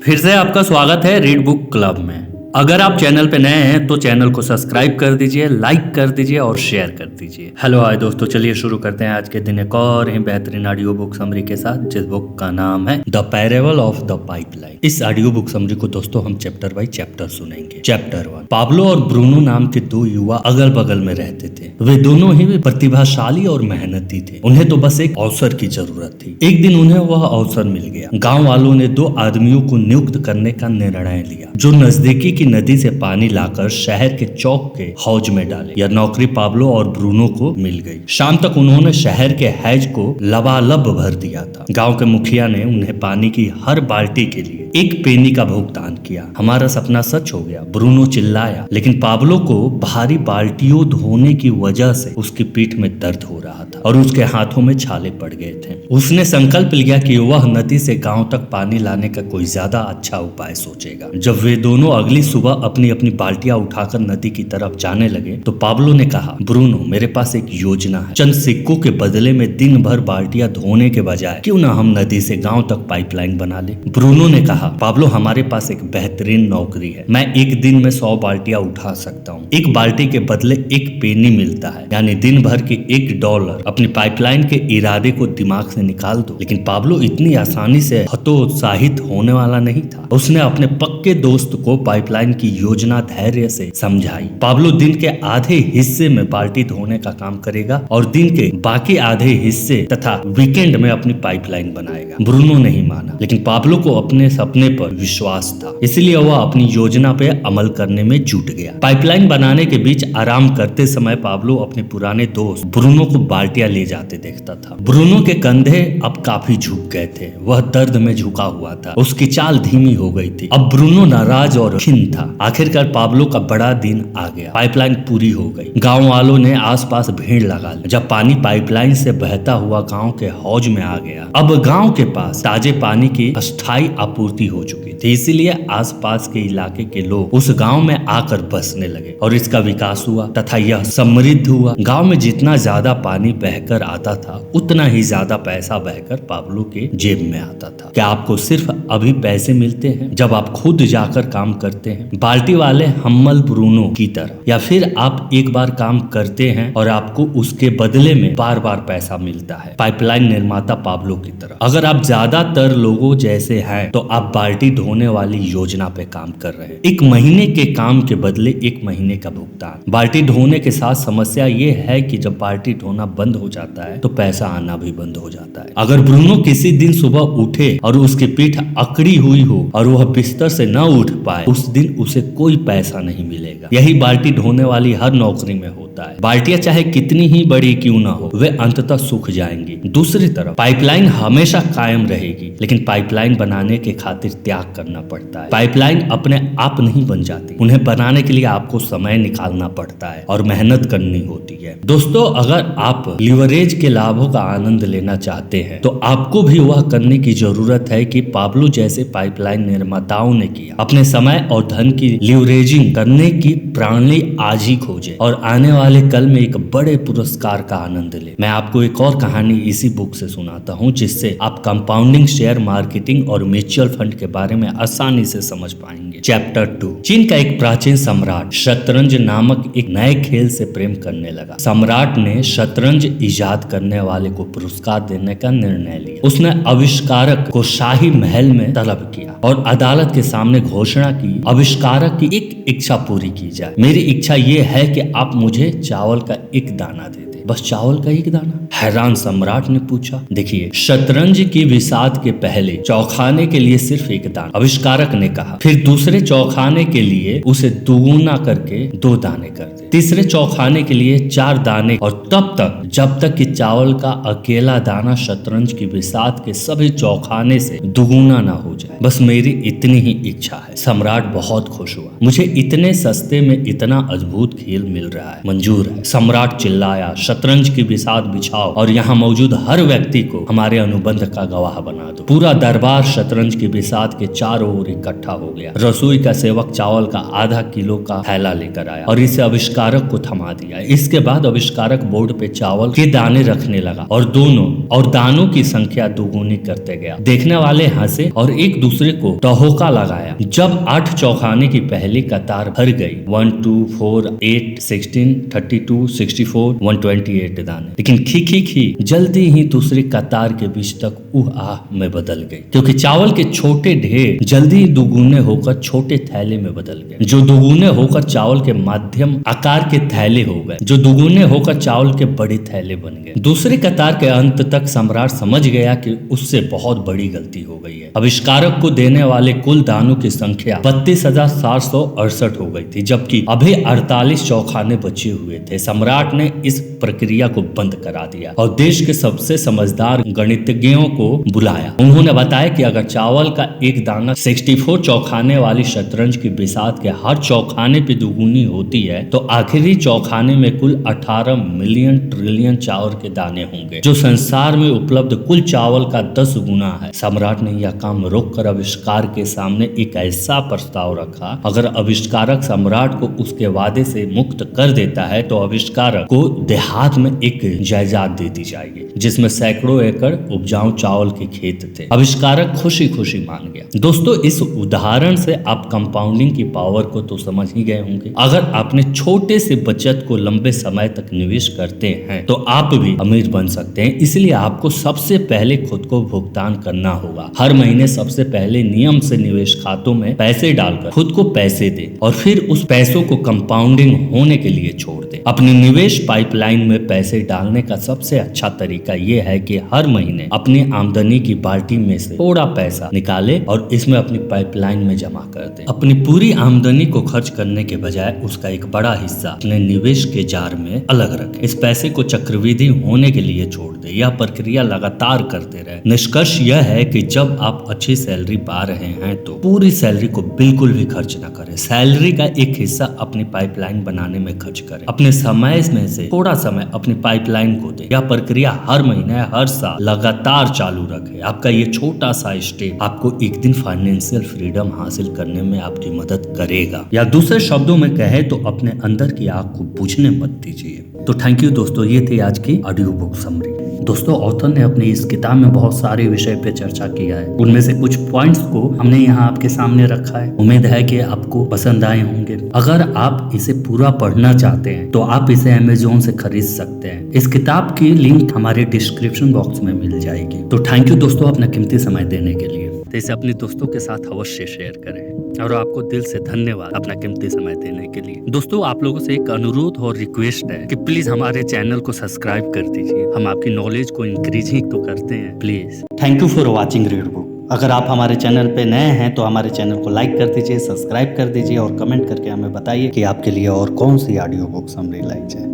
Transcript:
फिर से आपका स्वागत है रीड बुक क्लब में। अगर आप चैनल पे नए हैं तो चैनल को सब्सक्राइब कर दीजिए, लाइक कर दीजिए और शेयर कर दीजिए। हेलो हाय दोस्तों, चलिए शुरू करते हैं आज के दिन एक और ही बेहतरीन ऑडियो बुक समरी के साथ, जिस बुक का नाम है the parable of the pipeline. इस ऑडियो बुक समरी को दोस्तों हम चैप्टर बाय चैप्टर सुनेंगे। चैप्टर 1। पाब्लो और ब्रूनो नाम के दो युवा अगल बगल में रहते थे। वे दोनों ही प्रतिभाशाली और मेहनती थे। उन्हें तो बस एक अवसर की जरूरत थी। एक दिन उन्हें वह अवसर मिल गया। गाँव वालों ने दो आदमियों को नियुक्त करने का निर्णय लिया जो नजदीकी की नदी से पानी लाकर शहर के चौक के हौज में डाले। यह नौकरी पाब्लो और ब्रूनो को मिल गई। शाम तक उन्होंने शहर के हैज को लबालब भर दिया था। गांव के मुखिया ने उन्हें पानी की हर बाल्टी के लिए एक पेनी का भुगतान किया। हमारा सपना सच हो गया, ब्रूनो चिल्लाया, लेकिन पाब्लो को भारी बाल्टियों धोने की वजह से उसकी पीठ में दर्द हो रहा था और उसके हाथों में छाले पड़ गए थे। उसने संकल्प लिया कि वह नदी से गांव तक पानी लाने का कोई ज्यादा अच्छा उपाय सोचेगा। जब वे दोनों अगली सुबह अपनी अपनी बाल्टियां उठाकर नदी की तरफ जाने लगे तो पाब्लो ने कहा, ब्रूनो, मेरे पास एक योजना है। चंद सिक्कों के बदले में दिन भर बाल्टियां धोने के बजाय क्यों ना हम नदी से गांव तक पाइपलाइन बना ले। ब्रूनो ने कहा, पाब्लो, हमारे पास एक बेहतरीन नौकरी है। मैं एक दिन में 100 बाल्टियां उठा सकता हूँ। एक बाल्टी के बदले एक पेनी मिलता है, यानी दिन भर के $1। अपनी पाइपलाइन के इरादे को दिमाग से निकाल दो। लेकिन पाब्लो इतनी आसानी से हतोत्साहित होने वाला नहीं था। उसने अपने पक्के दोस्त को पाइपलाइन की योजना धैर्य से समझाई। पाब्लो दिन के आधे हिस्से में बाल्टी धोने का काम करेगा और दिन के बाकी आधे हिस्से तथा वीकेंड में अपनी पाइपलाइन बनाएगा। ब्रूनो नहीं माना, लेकिन पाब्लो को अपने सपने पर विश्वास था, इसलिए वह अपनी योजना पे अमल करने में जुट गया। पाइपलाइन बनाने के बीच आराम करते समय पाब्लो अपने पुराने दोस्त ब्रूनो को बाल्टियां ले जाते देखता था। ब्रूनो के कंधे अब काफी झुक गए थे। वह दर्द में झुका हुआ था। उसकी चाल धीमी हो गई थी। अब ब्रूनो नाराज और खिन्न था। आखिरकार पाब्लो का बड़ा दिन आ गया। पाइपलाइन पूरी हो गई। गांव वालों ने आसपास भीड़ लगा ली। जब पानी पाइपलाइन से बहता हुआ गांव के हौज में आ गया, अब गांव के पास ताजे पानी की अस्थायी आपूर्ति हो चुकी थी, इसीलिए आसपास के इलाके के लोग उस गांव में आकर बसने लगे और इसका विकास हुआ तथा यह समृद्ध हुआ। गांव में जितना ज्यादा पानी बहकर आता था, उतना ही ज्यादा पैसा बहकर पाब्लो के जेब में आता था। क्या आपको सिर्फ अभी पैसे मिलते हैं जब आप खुद जाकर काम करते हैं, बाल्टी वाले हम्मल ब्रूनो की तरह, या फिर आप एक बार काम करते हैं और आपको उसके बदले में बार बार पैसा मिलता है, पाइपलाइन निर्माता पाब्लो की तरह? अगर आप ज्यादातर लोगों जैसे हैं तो आप बाल्टी धोने वाली योजना पे काम कर रहे हैं। 1 महीने के काम के बदले 1 महीने का भुगतान। बाल्टी धोने के साथ समस्या ये है कि जब बाल्टी धोना बंद हो जाता है तो पैसा आना भी बंद हो जाता है। अगर ब्रूनो किसी दिन सुबह उठे और उसकी पीठ अकड़ी हुई हो और वह बिस्तर से न उठ पाए, उस दिन उसे कोई पैसा नहीं मिलेगा। यही बाल्टी धोने वाली हर नौकरी में होता है। बाल्टियां चाहे कितनी ही बड़ी क्यों ना हो, वे अंततः सूख जाएंगी। दूसरी तरफ पाइपलाइन हमेशा कायम रहेगी, लेकिन पाइपलाइन बनाने के खातिर त्याग करना पड़ता है। पाइपलाइन अपने आप नहीं बन जाती, उन्हें बनाने के लिए आपको समय निकालना पड़ता है और मेहनत करनी होती है। दोस्तों, अगर आप लीवरेज के लाभों का आनंद लेना चाहते हैं तो आपको भी वह करने की जरूरत है कि पाब्लो जैसे पाइपलाइन निर्माताओं ने किया। अपने समय और धन की लीवरेजिंग करने की प्रणाली आज ही खोजें और आने वाले कल में एक बड़े पुरस्कार का आनंद लें। मैं आपको एक और कहानी इसी बुक से सुनाता हूँ, जिससे आप कंपाउंडिंग, शेयर मार्केटिंग और म्यूचुअल फंड के बारे में आसानी से समझ पाएंगे। चैप्टर 2। चीन का एक प्राचीन सम्राट शतरंज नामक एक नए खेल से प्रेम करने लगा। सम्राट ने शतरंज इजाद करने वाले को पुरस्कार देने का निर्णय लिया। उसने आविष्कारक को शाही महल में तलब किया और अदालत के सामने घोषणा की, आविष्कारक की एक इच्छा पूरी की जाए। मेरी इच्छा ये है कि आप मुझे चावल का एक दाना दे दें। बस चावल का एक दाना? हैरान सम्राट ने पूछा। देखिए, शतरंज की विसात के पहले चौखाने के लिए सिर्फ एक दाना, आविष्कारक ने कहा। फिर दूसरे चौखाने के लिए उसे दोगुना करके 2 दाने कर दे। तीसरे चौखाने के लिए 4 दाने, और तब तक जब तक कि चावल का अकेला दाना शतरंज की विसात के सभी चौखाने से दुगुना ना हो जाए। बस मेरी इतनी ही इच्छा है। सम्राट बहुत खुश हुआ। मुझे इतने सस्ते में इतना अद्भुत खेल मिल रहा है, मंजूर है। सम्राट चिल्लाया, शतरंज की बिसात बिछाओ उठाओ और यहाँ मौजूद हर व्यक्ति को हमारे अनुबंध का गवाह बना दो। पूरा दरबार शतरंज की बिसात के चारों ओर इकट्ठा हो गया। रसोई का सेवक चावल का आधा किलो का थैला लेकर आया और इसे आविष्कारक को थमा दिया। इसके बाद आविष्कारक बोर्ड पे चावल के दाने रखने लगा और दानों की संख्या दोगुनी करते गया। देखने वाले हंसे और एक दूसरे को टहोका लगाया। जब 8 चौखाने की पहली कतार भर गई, 1 2 4 8 16 32 64 128 दाने, लेकिन खी जल्दी ही दूसरी कतार के बीच तक आह में बदल गई, क्योंकि चावल के छोटे ढेर जल्दी ही दुगुने होकर छोटे थैले में बदल गए, जो दुगुने होकर चावल के मध्यम आकार के थैले हो गए, जो दुगुने होकर चावल के बड़े थैले बन गए। दूसरी कतार के अंत तक सम्राट समझ गया कि उससे बहुत बड़ी गलती हो गई है। आविष्कारक को देने वाले कुल दानों की संख्या 32,768 हो गई थी, जबकि अभी 48 चौखाने बचे हुए थे। सम्राट ने इस प्रक्रिया को बंद करा दिया और देश के सबसे समझदार गणितज्ञों को बुलाया। उन्होंने बताया कि अगर चावल का एक दाना 64 चौखाने वाली शतरंज की बिसात के हर चौखाने पे दुगुनी होती है, तो आखिरी चौखाने में कुल 18 मिलियन ट्रिलियन चावल के दाने होंगे, जो संसार में उपलब्ध कुल चावल का 10 गुना है। सम्राट ने यह काम रोककर आविष्कार के सामने एक ऐसा प्रस्ताव रखा, अगर आविष्कारक सम्राट को उसके वादे से मुक्त कर देता है तो आविष्कारक को देहात में एक जायदाद दे दी जाएगी, जिसमें सैकड़ों एकड़ उपजाऊ चावल के खेत थे। आविष्कारक खुशी मान गया। दोस्तों, इस उदाहरण से आप कंपाउंडिंग की पावर को तो समझ ही गए होंगे। अगर आपने छोटे से बचत को लंबे समय तक निवेश करते हैं तो आप भी अमीर बन सकते हैं। इसलिए आपको सबसे पहले खुद को भुगतान करना होगा। हर महीने सबसे पहले नियम से निवेश खातों में पैसे डालकर खुद को पैसे दे और फिर उस पैसों को कंपाउंडिंग होने के लिए छोड़ दे। अपनी निवेश पाइपलाइन में पैसे डालने का सबसे अच्छा तरीका यह है कि हर महीने अपनी आमदनी की बाल्टी में से थोड़ा पैसा निकाले और इसमें अपनी पाइपलाइन में जमा कर दे। अपनी पूरी आमदनी को खर्च करने के बजाय उसका एक बड़ा हिस्सा अपने निवेश के जार में अलग रखें। इस पैसे को चक्रवृद्धि होने के लिए छोड़ दे। यह प्रक्रिया लगातार करते रहे। निष्कर्ष यह है कि जब आप अच्छी सैलरी पा रहे हैं तो पूरी सैलरी को बिल्कुल भी खर्च न करें। सैलरी का एक हिस्सा अपनी पाइपलाइन बनाने में खर्च करें। अपने समय में से थोड़ा समय अपनी पाइपलाइन को दें। यह प्रक्रिया हर महीने हर साल लगातार चालू रखें। आपका ये छोटा सा स्टेप आपको एक दिन फाइनेंशियल फ्रीडम हासिल करने में आपकी मदद करेगा। या दूसरे शब्दों में कहे तो अपने अंदर की आग को बुझने मत दीजिए। तो थैंक यू दोस्तों, ये थी आज की ऑडियो बुक समरी। दोस्तों, ऑथर ने अपनी इस किताब में बहुत सारे विषय पे चर्चा किया है। उनमें से कुछ पॉइंट्स को हमने यहाँ आपके सामने रखा है। उम्मीद है कि आपको पसंद आए होंगे। अगर आप इसे पूरा पढ़ना चाहते हैं तो आप इसे अमेज़न से खरीद सकते हैं। इस किताब की लिंक हमारे डिस्क्रिप्शन बॉक्स में मिल जाएगी। तो थैंक यू दोस्तों अपना कीमती समय देने के लिए। तो इसे अपने दोस्तों के साथ अवश्य शेयर करें और आपको दिल से धन्यवाद अपना कीमती समय देने के लिए। दोस्तों, आप लोगों से एक अनुरोध और रिक्वेस्ट है कि प्लीज हमारे चैनल को सब्सक्राइब कर दीजिए। हम आपकी नॉलेज को इंक्रीज ही तो करते हैं, please. Thank you for watching read book. अगर आप हमारे चैनल पे नए हैं तो हमारे चैनल को लाइक कर दीजिए, सब्सक्राइब कर दीजिए और कमेंट करके हमें बताइए कि आपके लिए और कौन सी ऑडियो बुक समरी लाई जाए।